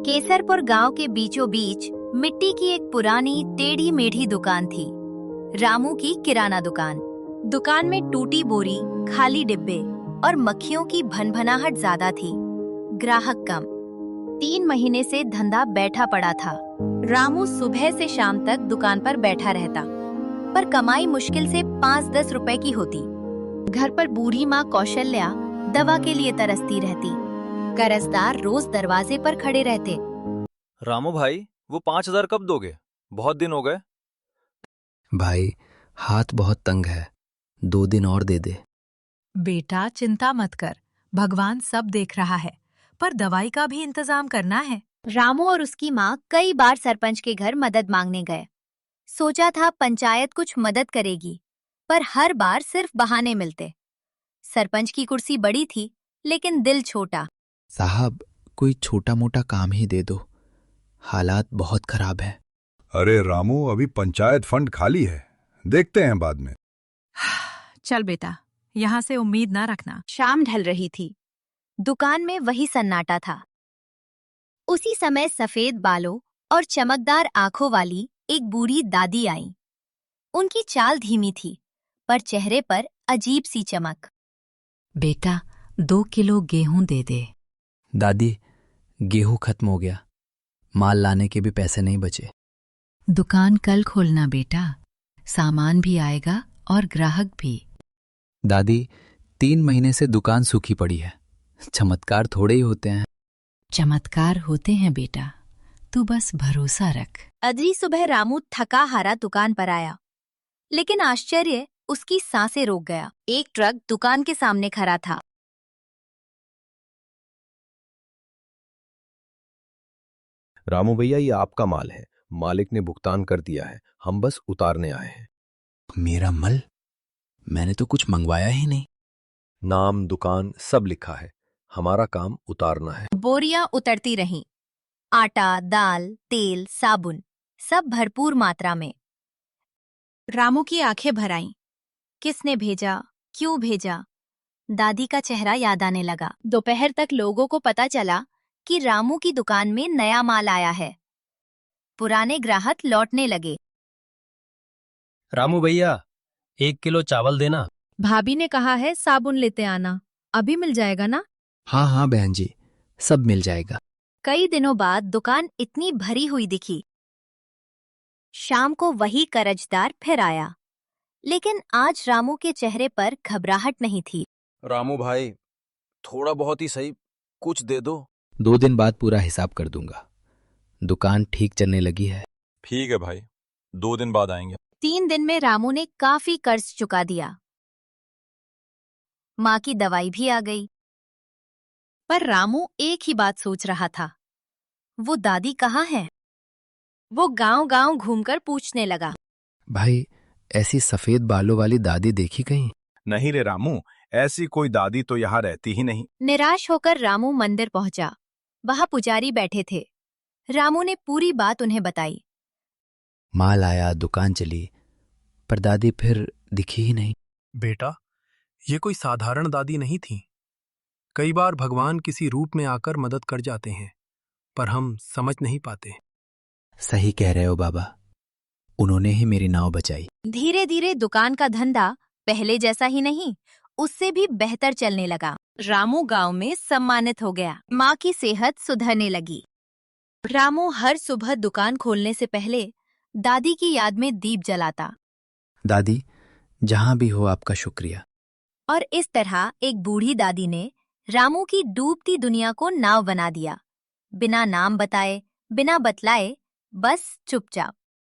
केसरपुर गांव के बीचों बीच मिट्टी की एक पुरानी टेढ़ी मेढ़ी दुकान थी। रामू की किराना दुकान। दुकान में टूटी बोरी, खाली डिब्बे और मक्खियों की भनभनाहट ज्यादा थी। ग्राहक कम। 3 महीने से धंधा बैठा पड़ा था। रामू सुबह से शाम तक दुकान पर बैठा रहता, पर कमाई मुश्किल से 5-10 रुपए की होती। घर पर बूढ़ी माँ कौशल्या दवा के लिए तरसती रहती। कर्जदार रोज दरवाजे पर खड़े रहते। रामू भाई, वो 5,000 कब दोगे? बहुत दिन हो गए। भाई, हाथ बहुत तंग है, 2 दिन और दे दे। बेटा चिंता मत कर, भगवान सब देख रहा है, पर दवाई का भी इंतजाम करना है। रामू और उसकी माँ कई बार सरपंच के घर मदद मांगने गए। सोचा था पंचायत कुछ मदद करेगी, पर हर बार सिर्फ बहाने मिलते। सरपंच की कुर्सी बड़ी थी, लेकिन दिल छोटा। साहब, कोई छोटा मोटा काम ही दे दो, हालात बहुत खराब है। अरे रामू, अभी पंचायत फंड खाली है, देखते हैं बाद में। चल बेटा, यहाँ से उम्मीद ना रखना। शाम ढल रही थी। दुकान में वही सन्नाटा था। उसी समय सफेद बालों और चमकदार आंखों वाली एक बूढ़ी दादी आई। उनकी चाल धीमी थी, पर चेहरे पर अजीब सी चमक। बेटा, 2 किलो गेहूं दे दे। दादी, गेहूं खत्म हो गया, माल लाने के भी पैसे नहीं बचे। दुकान कल खोलना बेटा, सामान भी आएगा और ग्राहक भी। दादी, 3 महीने से दुकान सूखी पड़ी है, चमत्कार थोड़े ही होते हैं। चमत्कार होते हैं बेटा, तू बस भरोसा रख। अगली सुबह रामू थका हारा दुकान पर आया, लेकिन आश्चर्य उसकी सांसें रोक गया। एक ट्रक दुकान के सामने खड़ा था। रामू भैया, ये आपका माल है, मालिक ने भुगतान कर दिया है, हम बस उतारने आए हैं। मेरा माल? मैंने तो कुछ मंगवाया ही नहीं। नाम, दुकान सब लिखा है, हमारा काम उतारना है। बोरियां उतरती रहीं। आटा, दाल, तेल, साबुन, सब भरपूर मात्रा में। रामू की आंखें भर आईं। किसने भेजा, क्यों भेजा? दादी का चेहरा याद आने लगा। दोपहर तक लोगों को पता चला कि रामू की दुकान में नया माल आया है। पुराने ग्राहक लौटने लगे। रामू भैया, 1 किलो चावल देना। भाभी ने कहा है साबुन लेते आना, अभी मिल जाएगा ना? हाँ हाँ बहन जी, सब मिल जाएगा। कई दिनों बाद दुकान इतनी भरी हुई दिखी। शाम को वही कर्जदार फिर आया, लेकिन आज रामू के चेहरे पर घबराहट नहीं थी। रामू भाई, थोड़ा बहुत ही सही, कुछ दे दो। 2 दिन बाद पूरा हिसाब कर दूंगा, दुकान ठीक चलने लगी है। ठीक है भाई, 2 दिन बाद आएंगे। 3 दिन में रामू ने काफी कर्ज चुका दिया। माँ की दवाई भी आ गई। पर रामू एक ही बात सोच रहा था, वो दादी कहाँ है? वो गांव-गांव घूमकर पूछने लगा। भाई, ऐसी सफेद बालों वाली दादी देखी कहीं? नहीं रे रामू, ऐसी कोई दादी तो यहाँ रहती ही नहीं। निराश होकर रामू मंदिर पहुंचा। वहां पुजारी बैठे थे। रामू ने पूरी बात उन्हें बताई। माल आया, दुकान चली, पर दादी फिर दिखी ही नहीं। बेटा, ये कोई साधारण दादी नहीं थी। कई बार भगवान किसी रूप में आकर मदद कर जाते हैं, पर हम समझ नहीं पाते। सही कह रहे हो बाबा, उन्होंने ही मेरी नाव बचाई। धीरे धीरे दुकान का धंधा पहले जैसा ही नहीं, उससे भी बेहतर चलने लगा। रामू गांव में सम्मानित हो गया। माँ की सेहत सुधरने लगी। रामू हर सुबह दुकान खोलने से पहले दादी की याद में दीप जलाता। दादी, जहां भी हो आपका शुक्रिया। और इस तरह एक बूढ़ी दादी ने रामू की डूबती दुनिया को नाव बना दिया। बिना नाम बताए, बिना बतलाए, बस चुपचाप।